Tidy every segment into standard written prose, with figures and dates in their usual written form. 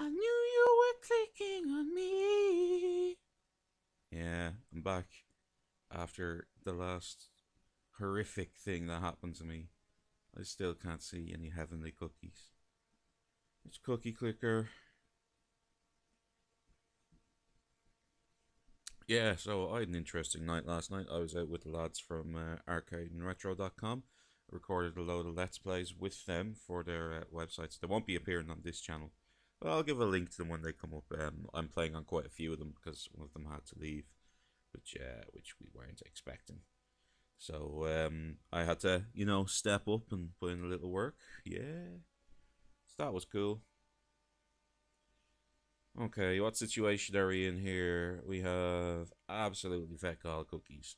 I knew you were clicking on me. Yeah, I'm back after the last horrific thing that happened to me. I still can't see any heavenly cookies. It's Cookie Clicker. Yeah, so I had an interesting night last night. I was out with the lads from arcadeandretro.com. I recorded a load of Let's Plays with them for their websites. They won't be appearing on this channel, but I'll give a link to them when they come up. I'm playing on quite a few of them because one of them had to leave, which we weren't expecting. So I had to, step up and put in a little work. Yeah, so that was cool. Okay, what situation are we in here? We have absolutely fecal cookies.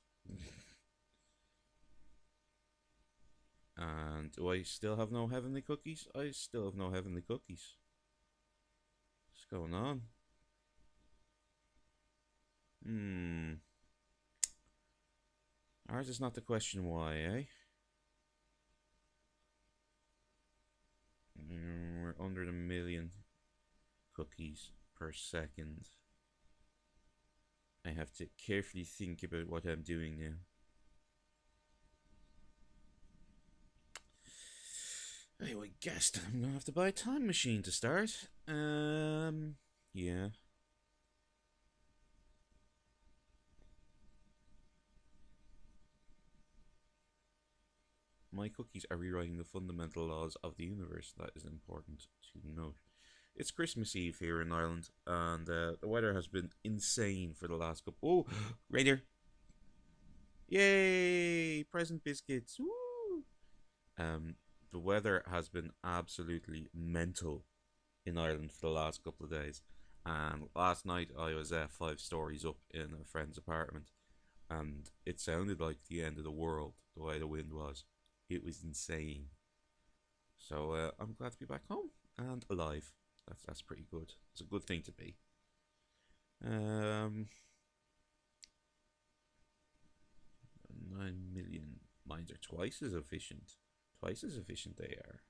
And do I still have no heavenly cookies? I still have no heavenly cookies. What's going on? Hmm. Ours is not the question why, eh? We're under the million cookies per second. I have to carefully think about what I'm doing now. I guess I'm gonna have to buy a time machine to start. Yeah. My cookies are rewriting the fundamental laws of the universe. That is important to note. It's Christmas Eve here in Ireland, and the weather has been insane for the last couple. Oh, reindeer! Yay! Present biscuits! Woo! Um, the weather has been absolutely mental in Ireland for the last couple of days. And last night I was 5 stories up in a friend's apartment, and it sounded like the end of the world the way the wind was. It was insane. So I'm glad to be back home and alive. That's pretty good. It's a good thing to be. Um, 9 million. Mines are twice as efficient. Twice as efficient they are.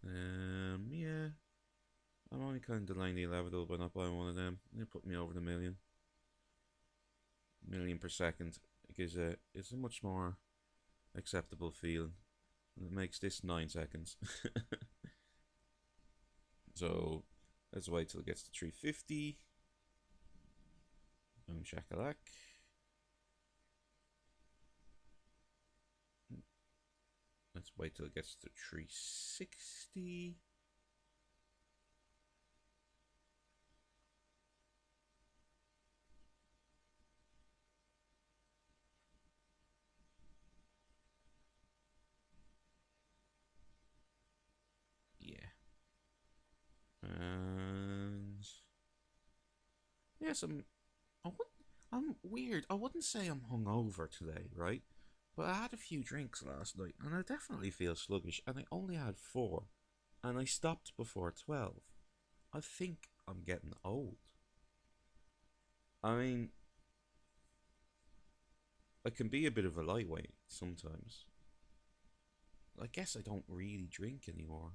Yeah. I'm only kind of delaying the inevitable by not buying one of them. They put me over the million per second. Because it's a much more acceptable feeling. And it makes this 9 seconds. So let's wait till it gets to 350. Boom shakalak. Let's wait till it gets to 360. Yeah. And yes, I'm weird. I wouldn't say I'm hungover today, right? But I had a few drinks last night, and I definitely feel sluggish. And I only had four, and I stopped before 12. I think I'm getting old. I mean, I can be a bit of a lightweight sometimes. I guess I don't really drink anymore.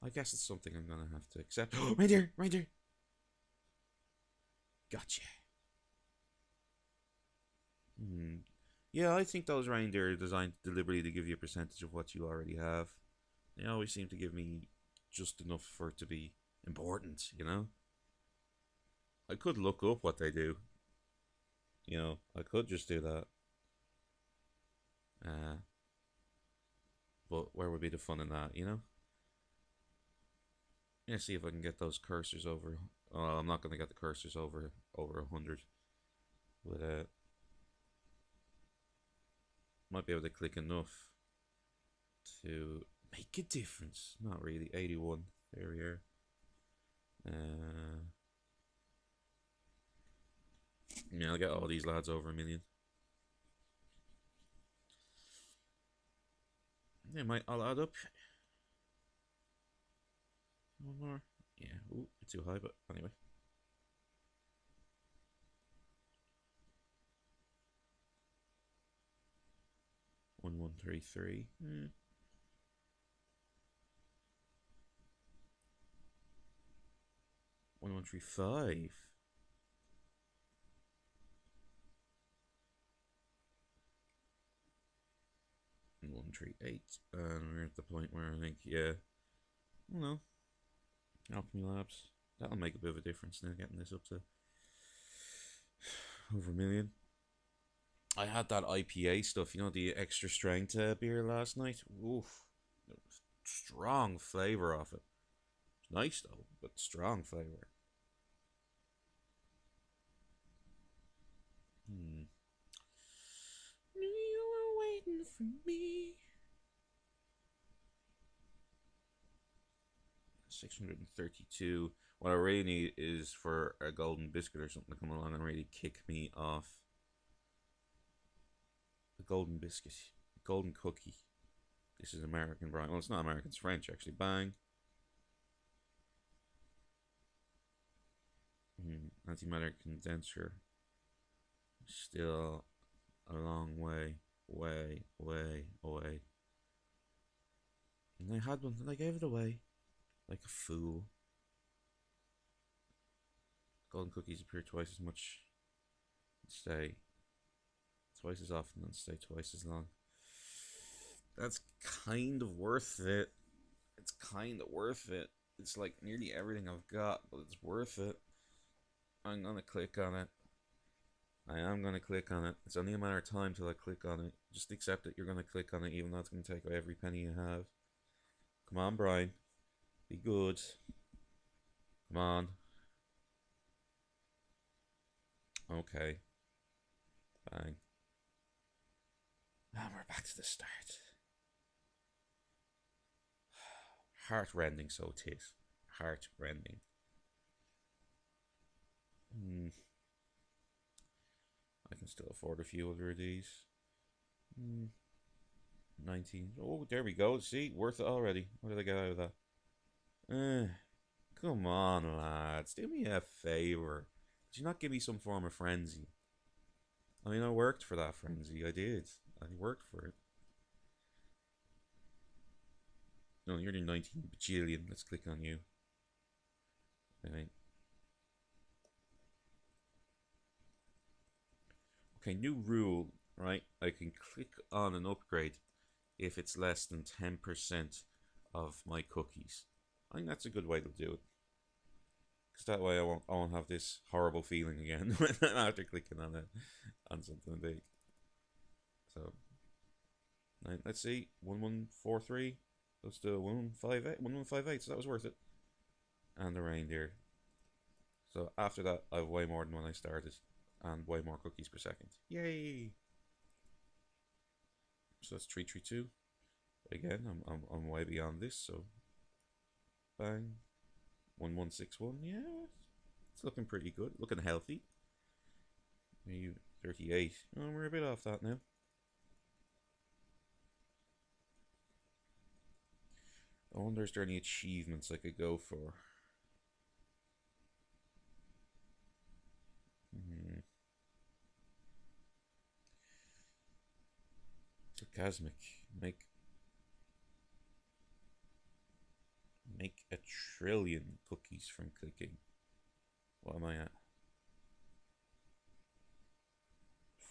I guess it's something I'm gonna have to accept. Right there, right there. Gotcha. Hmm. Yeah, I think those reindeer are designed deliberately to give you a percentage of what you already have. They always seem to give me just enough for it to be important. I could look up what they do. I could just do that. Uh, but where would be the fun in that? Yeah, see if I can get those cursors over. Oh, I'm not gonna get the cursors over 100, but might be able to click enough to make a difference. Not really. 81. There we are. Uh, yeah, I'll get all these lads over a million. They might all add up. One more. Yeah. Ooh, bit too high, but anyway. 1133. 135. 138. And we're at the point where I think, yeah, well, Alchemy Labs. That'll make a bit of a difference now, getting this up to over a million. I had that IPA stuff, the extra strength beer last night. Oof. Strong flavour off it. It's nice though, but strong flavour. Hmm. You were waiting for me. 632. What I really need is for a golden biscuit or something to come along and really kick me off. A golden biscuit. A golden cookie. This is American brand. Well, it's not American, it's French actually. Bang. Antimatter condenser. Still a long way away. And I had one and I gave it away. Like a fool. Golden cookies appear twice as much. Stay twice as often and stay twice as long. That's kind of worth it. It's kind of worth it. It's like nearly everything I've got, but it's worth it. I'm gonna click on it. I am gonna click on it. It's only a matter of time till I click on it. Just accept that you're gonna click on it, even though it's gonna take away every penny you have. Come on, Brian. Be good. Come on. Okay. Bang. And we're back to the start. Heart-rending, so it is. Heart-rending. I can still afford a few other of these. 19. Oh, there we go. See, worth it already. What did I get out of that? Come on, lads. Do me a favour. Did you not give me some form of frenzy? I mean, I worked for that frenzy. I did. I worked for it. No, you're the 19 bajillion. Let's click on you. Okay. Okay, new rule, right? I can click on an upgrade if it's less than 10% of my cookies. I think that's a good way to do it. Because that way I won't have this horrible feeling again after clicking on something big. So, let's see. 1143. Let's do 1158. 1158, so that was worth it. And the reindeer. So after that, I have way more than when I started. And way more cookies per second. Yay! So that's 332. Again, I'm way beyond this, so bang. 1161, yeah. It's looking pretty good. Looking healthy. You 38. Oh, we're a bit off that now. I wonder if there are any achievements I could go for. Sarcasmic. Make a trillion cookies from clicking. What am I at?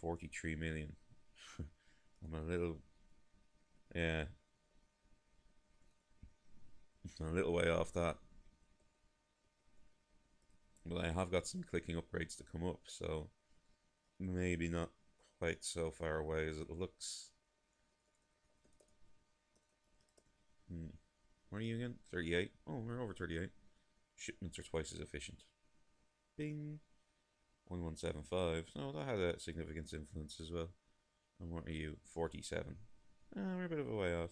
43 million. I'm a little, yeah, I'm a little way off that. But I have got some clicking upgrades to come up, so maybe not quite so far away as it looks. What are you again? 38. Oh, we're over 38. Shipments are twice as efficient. Bing. 1175. No, that had a significant influence as well. And what are you? 47. We're a bit of a way off.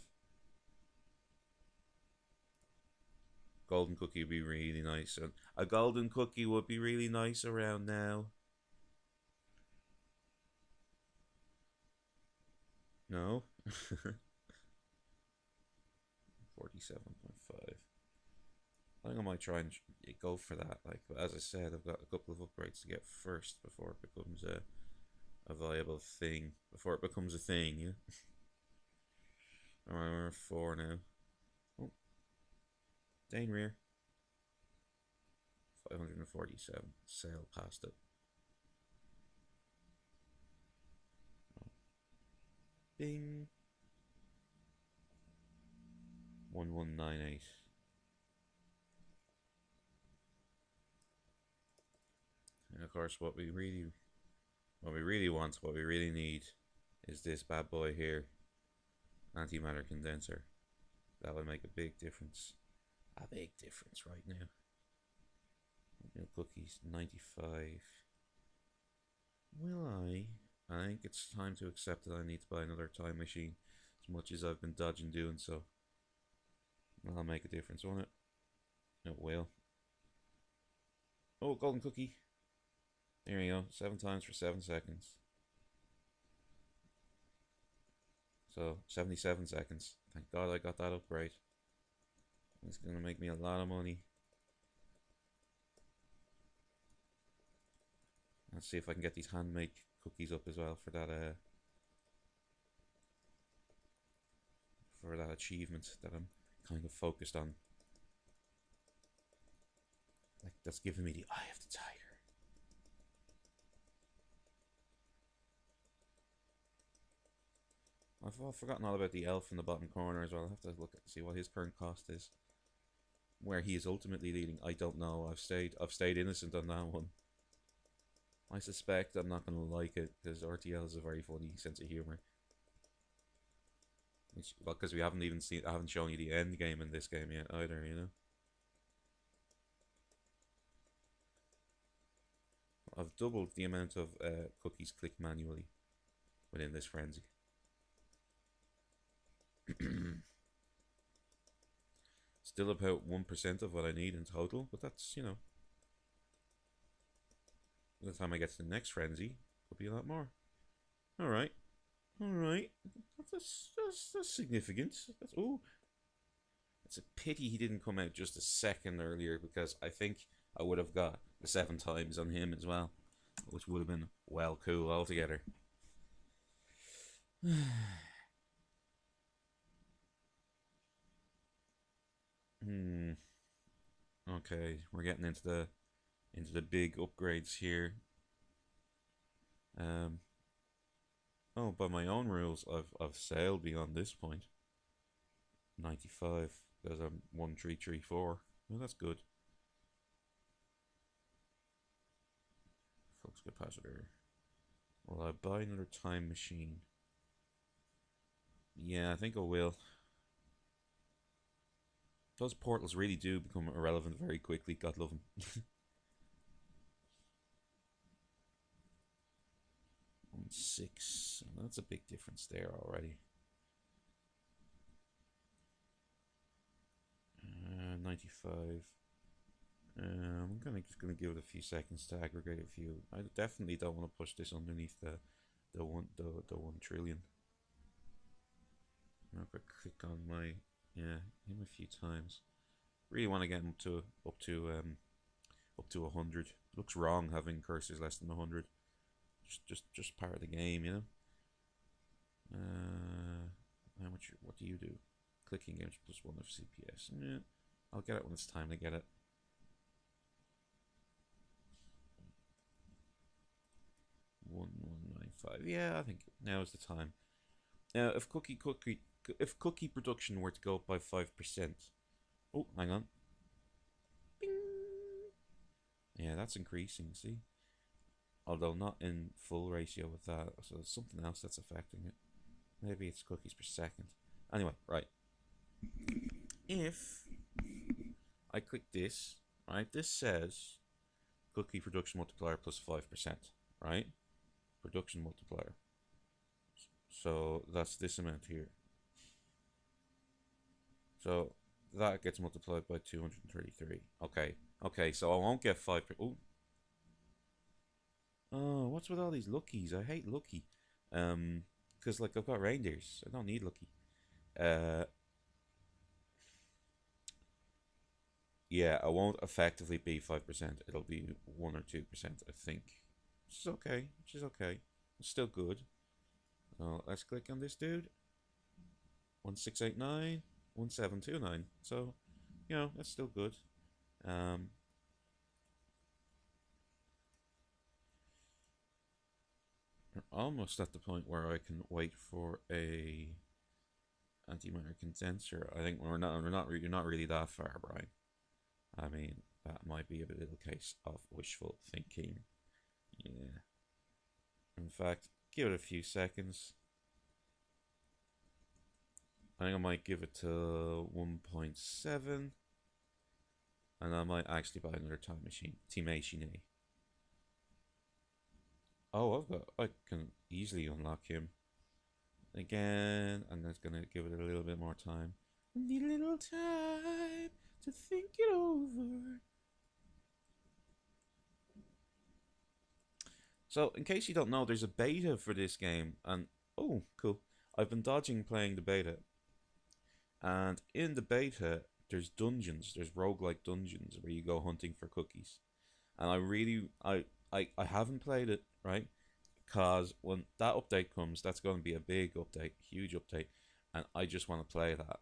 Golden cookie would be really nice. A golden cookie would be really nice around now. No? 47.5. I think I might try and go for that. Like, but as I said, I've got a couple of upgrades to get first before it becomes a viable thing. Before it becomes a thing, yeah? Alright, we're at 4 now. Oh. Dane Rear. 547. Sale past it. Bing. 1198. And of course, what we really want, what we really need, is this bad boy here, antimatter condenser. That would make a big difference. A big difference right now. Milk cookies, 95. Will I? I think it's time to accept that I need to buy another time machine. As much as I've been dodging doing so. That'll make a difference, won't it? It will. Oh, golden cookie. There you go. 7 times for 7 seconds. So, 77 seconds. Thank God I got that upgrade. It's going to make me a lot of money. Let's see if I can get these handmade cookies up as well for that achievement that I'm kind of focused on. Like, that's giving me the eye of the tiger. I've forgotten all about the elf in the bottom corner as well. I'll have to look at see what his current cost is. Where he is ultimately leading, I don't know. I've stayed innocent on that one. I suspect I'm not gonna like it because RTL has a very funny sense of humor. Well, because we haven't even seen, I haven't shown you the end game in this game yet either, you know. I've doubled the amount of cookies clicked manually within this frenzy. Still about 1% of what I need in total, but that's, you know, by the time I get to the next frenzy, it'll be a lot more. Alright. Alright. That's significant. That's, ooh. It's a pity he didn't come out just a second earlier, because I think I would have got the 7 times on him as well, which would have been well cool altogether. Okay, we're getting into the big upgrades here. Oh, by my own rules, I've sailed beyond this point. 95 because I'm 1334. Well, that's good. Flux capacitor. Will I buy another time machine? Yeah, I think I will. Those portals really do become irrelevant very quickly. God love them. 6. That's a big difference there already. 95. I'm just gonna give it a few seconds to aggregate a few. I definitely don't want to push this underneath the 1 trillion. I'm gonna click on my him a few times. Really want to get him up to 100. Looks wrong having cursors less than 100. Just part of the game, you know. How much? What do you do? Clicking games +1 of CPS. Yeah, I'll get it when it's time to get it. 1195. Yeah, I think now is the time. Now, if cookie production were to go up by 5%. Oh, hang on. Bing. Yeah, that's increasing. See, although not in full ratio with that. So there's something else that's affecting it. Maybe it's cookies per second. Anyway, right. If I click this, right, this says cookie production multiplier +5%, right? Production multiplier. So that's this amount here. So that gets multiplied by 233. Okay, so I won't get 5. Oh, what's with all these luckies? I hate lucky. Because like I've got reindeers. I don't need lucky. Yeah, I won't effectively be 5%. It'll be 1 or 2%, I think. Which is okay. It's still good. So let's click on this dude. 1689, 1729. So, you know, that's still good. almost at the point where I can wait for a antimatter condenser. I think you're not really that far, Brian. I mean, that might be a little case of wishful thinking. Yeah. In fact, give it a few seconds. I think I might give it to 1.7, and I might actually buy another time machine, Team Machine. Oh, I can easily unlock him again, and that's gonna give it a little bit more time. Need a little time to think it over. So, in case you don't know, there's a beta for this game, and oh, cool. I've been dodging playing the beta, and in the beta, there's dungeons, there's roguelike dungeons where you go hunting for cookies. And I really, I haven't played it, right? Because when that update comes, that's going to be a big update, huge update, and I just want to play that.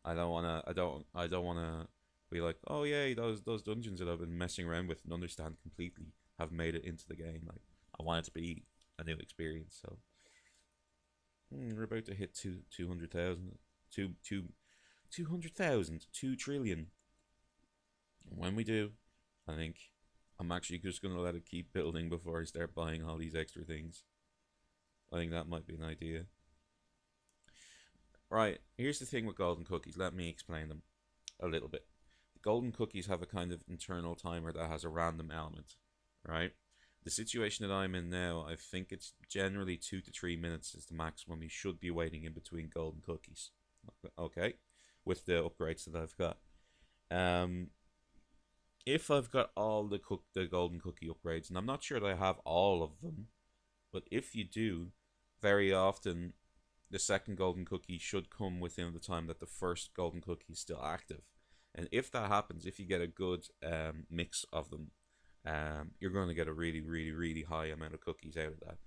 I don't wanna be like, oh yay, those dungeons that I've been messing around with and understand completely have made it into the game. Like, I want it to be a new experience. So we're about to hit 200,000, 200,000, 2 trillion. When we do, I think I'm actually just gonna let it keep building before I start buying all these extra things. I think that might be an idea. Right, here's the thing with golden cookies. Let me explain them a little bit. Golden cookies have a kind of internal timer that has a random element, right? The situation that I'm in now, I think it's generally 2 to 3 minutes is the maximum you should be waiting in between golden cookies. Okay, with the upgrades that I've got. Um, if I've got all the golden cookie upgrades, and I'm not sure that I have all of them, but if you do, very often the second golden cookie should come within the time that the first golden cookie is still active. And if that happens, if you get a good mix of them, you're going to get a really, really, really high amount of cookies out of that.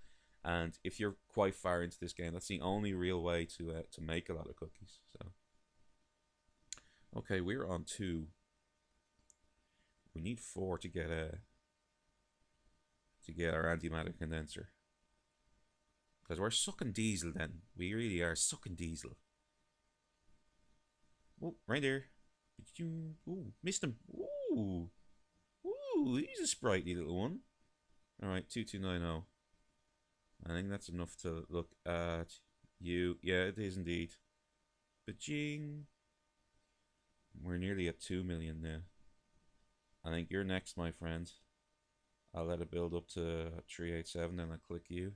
And if you're quite far into this game, that's the only real way to make a lot of cookies. So, okay, we're on 2. We need 4 to get our antimatter condenser. Because we're sucking diesel then. We really are sucking diesel. Oh, right there. Ooh, missed him. Ooh. Ooh, he's a sprightly little one. Alright, 2290. I think that's enough to look at you. Yeah, it is indeed. Ba-jing. We're nearly at 2 million now. I think you're next, my friend. I'll let it build up to 387, then I'll click you.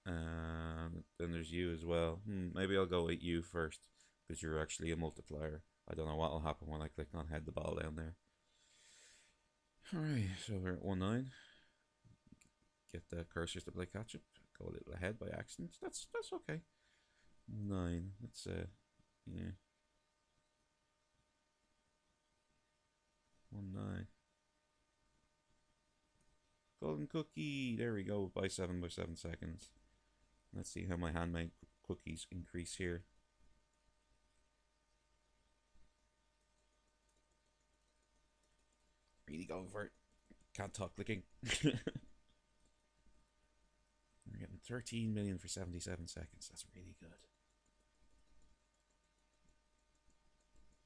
And then there's you as well. Maybe I'll go with you first, because you're actually a multiplier. I don't know what will happen when I click on head the ball down there. Alright, so we're at 1-9. Get the cursors to play catch up. Go a little ahead by accident. That's okay. 9. Let's yeah. 1-9. Golden cookie. There we go. By 7 seconds. Let's see how my handmade cookies increase here. Really going for it. Can't talk clicking. We're getting 13 million for 77 seconds. That's really good.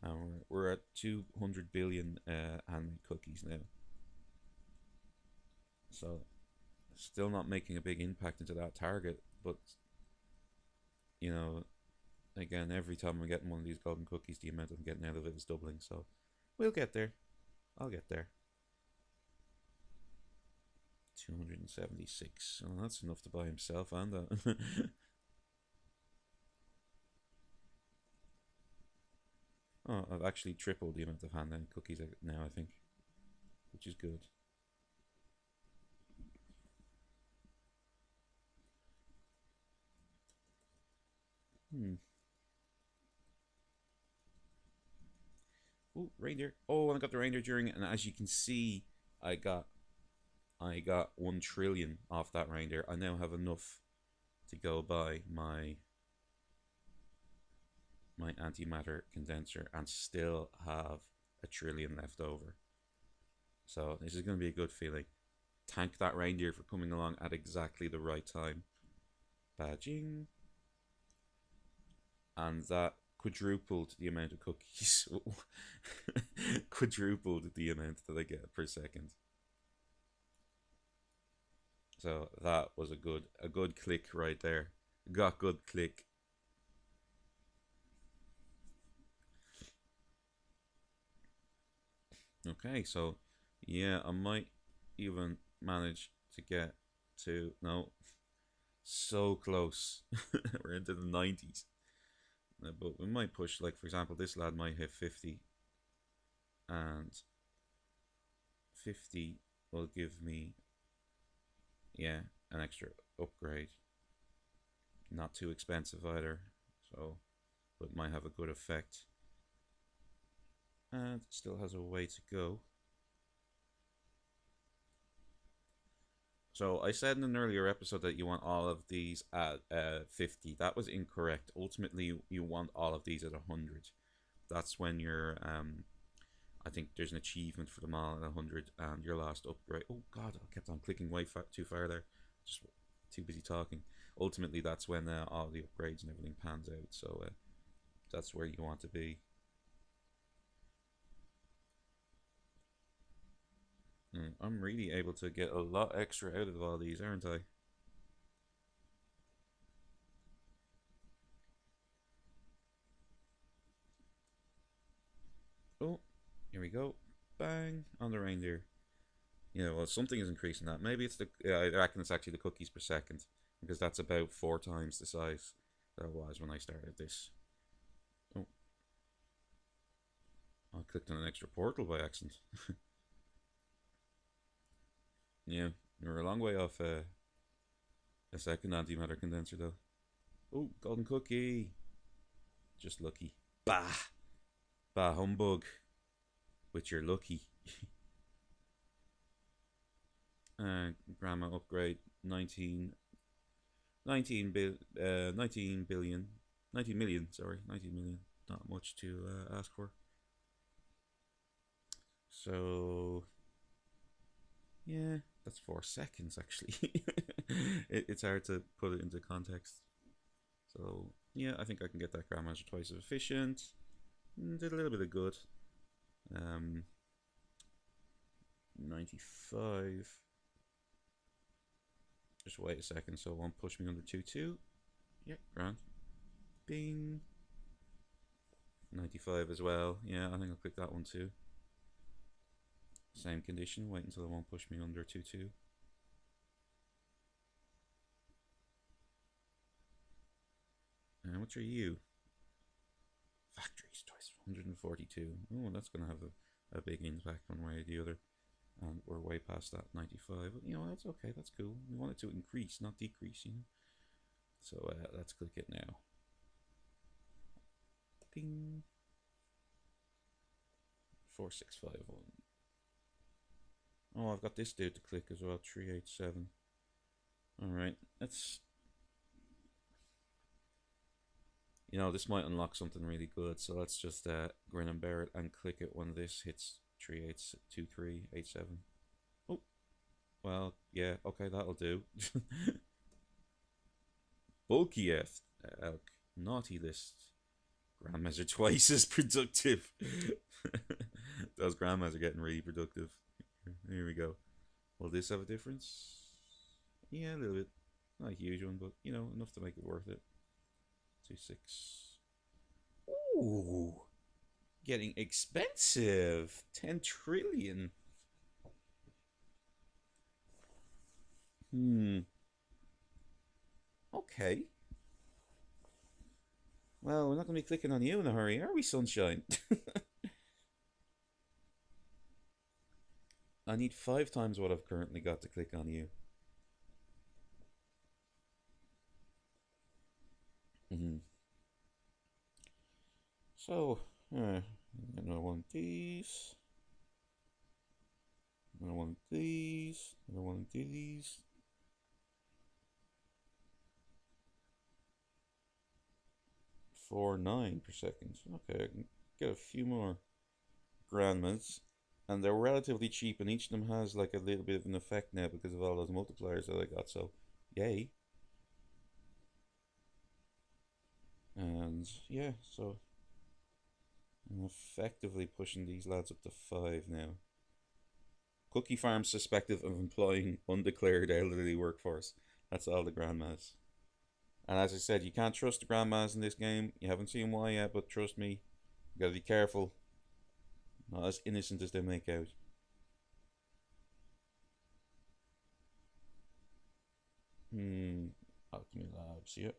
And we're at 200 billion handmade cookies now. So, still not making a big impact into that target, but you know, again, every time I'm getting one of these golden cookies, the amount I'm getting out of it is doubling. So, we'll get there. I'll get there. 276. Oh, that's enough to buy himself and that. Oh, I've actually tripled the amount of hand cookies now, I think, which is good. Oh, reindeer. Oh, and I got the reindeer during it, and as you can see, I got 1 trillion off that reindeer. I now have enough to go buy my antimatter condenser and still have 1 trillion left over. So this is going to be a good feeling. Thank that reindeer for coming along at exactly the right time. Badging. And that quadrupled the amount of cookies. Quadrupled the amount that I get per second. So that was a good click right there. Got good click. Okay, so yeah, I might even manage to get to no, so close. We're into the 90s. But we might push, like for example, this lad might hit 50, and 50 will give me, yeah, an extra upgrade. Not too expensive either, so but might have a good effect. And still has a way to go. So I said in an earlier episode that you want all of these at 50. That was incorrect. Ultimately, you want all of these at 100. That's when you're I think there's an achievement for them all at 100, and your last upgrade. Oh god, I kept on clicking way too far there. Just too busy talking. Ultimately, that's when all the upgrades and everything pans out. So that's where you want to be. I'm really able to get a lot extra out of all these, aren't I? Oh, here we go. Bang on the reindeer. Yeah, well, something is increasing that. Maybe it's the. I reckon it's actually the cookies per second, because that's about 4 times the size that it was when I started this. Oh, I clicked on an extra portal by accident. Yeah, we're a long way off a second antimatter condenser, though. Oh, golden cookie. Just lucky. Bah! Bah humbug. With your lucky. Grandma upgrade 19 billion, 19 million, sorry, 19 million. Not much to ask for. So, yeah, that's 4 seconds actually. It's hard to put it into context. So, yeah, I think I can get that grandmaster twice as efficient. Did a little bit of good. 95. Just wait a second so it won't push me under 2-2. Yeah, grand. Bing. 95 as well. Yeah, I think I'll click that one too. Same condition. Wait until it won't push me under 2-2. And what are you? Factories twice 142. Oh, that's going to have a big impact one way or the other. And we're way past that 95. But, that's okay. That's cool. We want it to increase, not decrease, So let's click it now. Ding. 4651. Oh, I've got this dude to click as well. 387. Alright, let's. This might unlock something really good. So let's just grin and bear it and click it when this hits 382387. Oh, well, yeah, okay, that'll do. Bulky elk. Naughty list. Grandmas are twice as productive. Those grandmas are getting really productive. Here we go. Will this have a difference? Yeah, a little bit. Not a huge one, but enough to make it worth it. 2-6. Ooh, getting expensive. 10 trillion. Okay. Well, we're not going to be clicking on you in a hurry, are we, sunshine? I need 5 times what I've currently got to click on you. So, another one of these. Another one of these. Another one of these. 4.9 per second. Okay, I can get a few more grandmas. And they're relatively cheap, and each of them has like a little bit of an effect now because of all those multipliers that I got. So, yay! And yeah, so I'm effectively pushing these lads up to 5 now. Cookie Farm suspected of employing undeclared elderly workforce. That's all the grandmas. And as I said, you can't trust the grandmas in this game. You haven't seen why yet, but trust me, you gotta be careful. Not as innocent as they make out. Hmm. Alchemy Labs, yeah.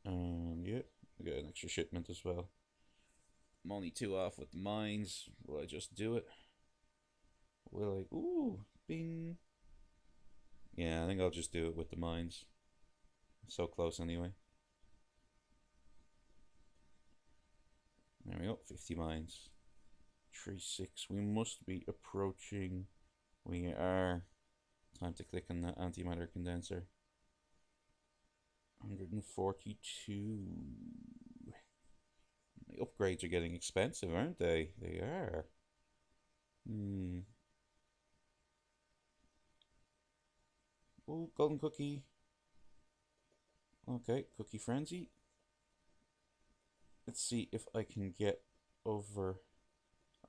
And yeah, I get an extra shipment as well. I'm only 2 off with the mines. Will I just do it? Will I? Ooh, bing. Yeah, I think I'll just do it with the mines. So close anyway. There we go, 50 mines. 3-6. We must be approaching. We are. Time to click on the antimatter condenser. 142. The upgrades are getting expensive, aren't they? They are. Hmm. Oh, golden cookie. Okay, cookie frenzy. Let's see if I can get over.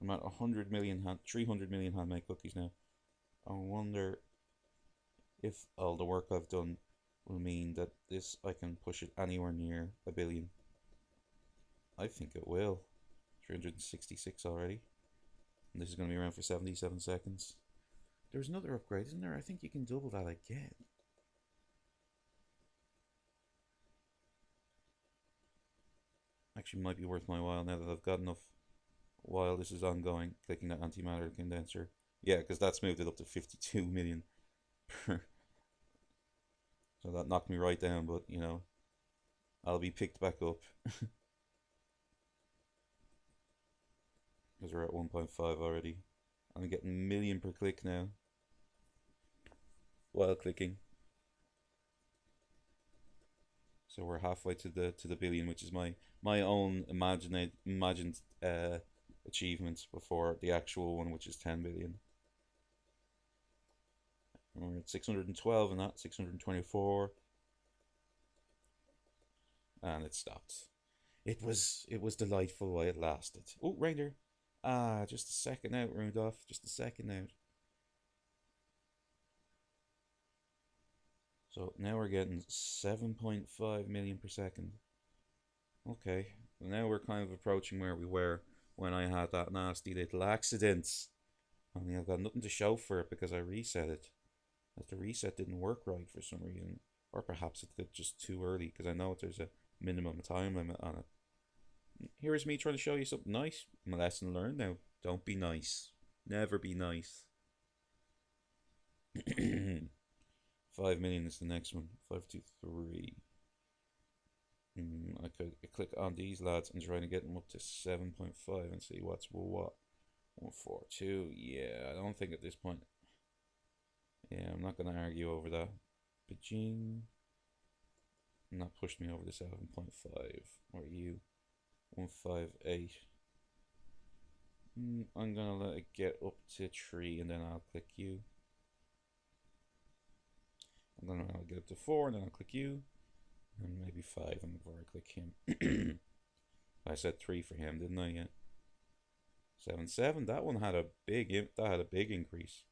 I'm at 100 million, 300 million handmade cookies now. I wonder if all the work I've done will mean that this I can push it anywhere near a billion. I think it will. 366 already. And this is going to be around for 77 seconds. There's another upgrade, isn't there? I think you can double that again. Actually, might be worth my while now that I've got enough while this is ongoing. Clicking that antimatter condenser. Yeah, because that's moved it up to 52 million. So that knocked me right down, but you know, I'll be picked back up. Because we're at 1.5 already. I'm getting a million per click now while clicking. So we're halfway to the billion, which is my own imagined achievement before the actual one, which is 10 billion. And we're at 612 and that 624, and it stopped. It was delightful while it lasted. Oh, reindeer. Ah, just a second out, Rudolph. Just a second out. So now we're getting 7.5 million per second. Okay, well, now we're kind of approaching where we were when I had that nasty little accident. Only I've got nothing to show for it because I reset it. As the reset didn't work right for some reason. Or perhaps it did just too early because I know there's a minimum time limit on it. Here is me trying to show you something nice. My lesson learned now. Don't be nice. Never be nice. 5 million is the next one. 523. I could click on these lads and try to get them up to 7.5 and see what's what. 142. Yeah, I don't think at this point. Yeah, I'm not going to argue over that. Bajing. And that pushed me over to 7.5. Or you? 158. I'm gonna let it get up to 3 and then I'll click you. I'm gonna get up to 4 and then I'll click you. And maybe 5 and before I click him. I said 3 for him, didn't I? Yeah. 7-7. That one had a big increase.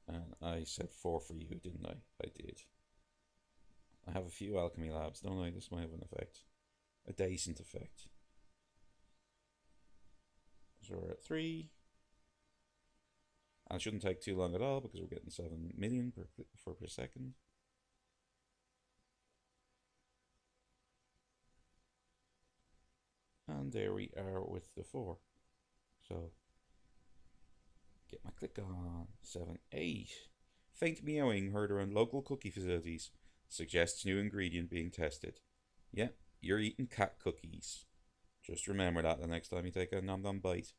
And I said 4 for you, didn't I? I did. I have a few alchemy labs, don't I? This might have an effect. A decent effect. So we're at 3. And it shouldn't take too long at all because we're getting 7 million per second. And there we are with the 4. So get my click on. 7, 8. Faint meowing heard around local cookie facilities suggests new ingredient being tested. Yeah, you're eating cat cookies. Just remember that the next time you take a nom nom bite.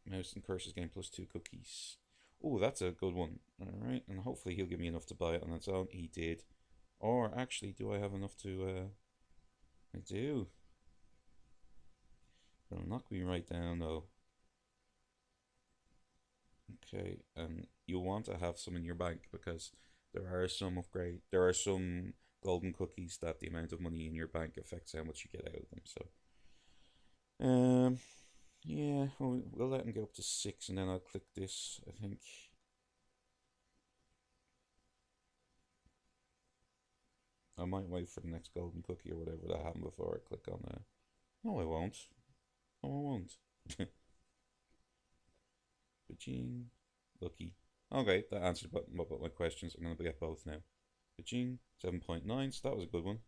Mouse and Curses game +2 cookies. Oh, that's a good one. Alright, and hopefully he'll give me enough to buy it on its own. He did. Or actually, do I have enough to I do. It'll knock me right down though. Okay, and you want to have some in your bank because there are some golden cookies that the amount of money in your bank affects how much you get out of them. So, um, yeah, we'll let them go up to 6, and then I'll click this. I think I might wait for the next golden cookie or whatever that happened before I click on that. No, I won't. No, I won't. Ba-ching. Lucky. Okay, that answered my questions. I'm going to get both now. Ba-ching. 7.9, so that was a good one.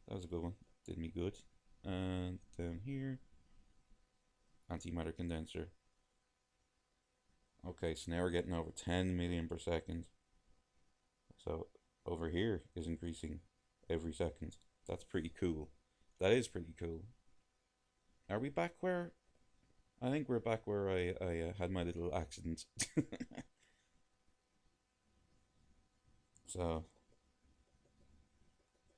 That was a good one. Did me good. And down here, antimatter condenser. Okay, so now we're getting over 10 million per second. So over here is increasing every second. That's pretty cool. That is pretty cool. Are we back where? I think we're back where I had my little accident. So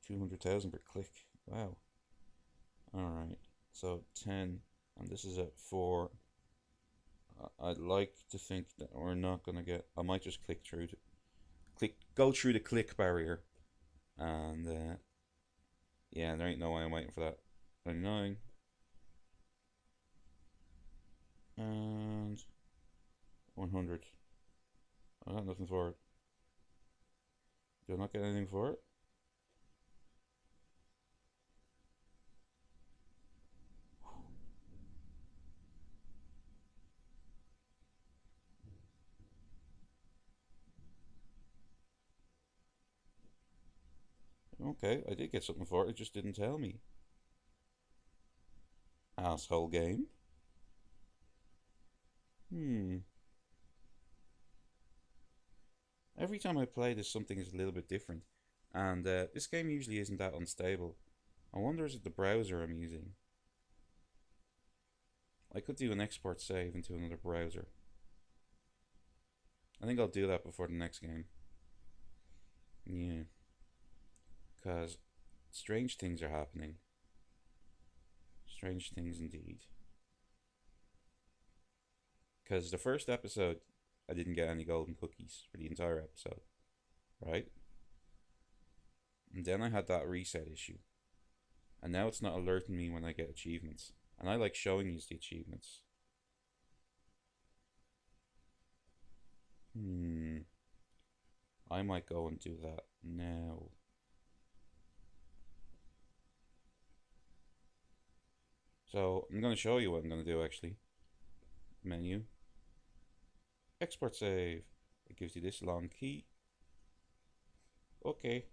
200,000 per click. Wow. Alright. So 10, and this is at 4. I'd like to think that we're not gonna get. I might just go through the click barrier, and yeah, there ain't no way I'm waiting for that. 99 and 100. I got nothing for it. Did I not get anything for it? Okay, I did get something for it. It just didn't tell me. Asshole game. Hmm. Every time I play this, something is a little bit different. And this game usually isn't that unstable. I wonder is it the browser I'm using? I could do an export save into another browser. I think I'll do that before the next game. Yeah. Because strange things are happening. Strange things indeed. Because the first episode, I didn't get any golden cookies for the entire episode. Right? And then I had that reset issue. And now it's not alerting me when I get achievements. And I like showing you the achievements. I might go and do that now. So I'm going to show you what I'm going to do actually. Menu. Export save. It gives you this long key. Okay.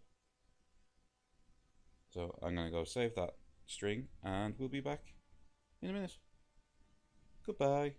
So I'm going to go save that string and we'll be back in a minute. Goodbye.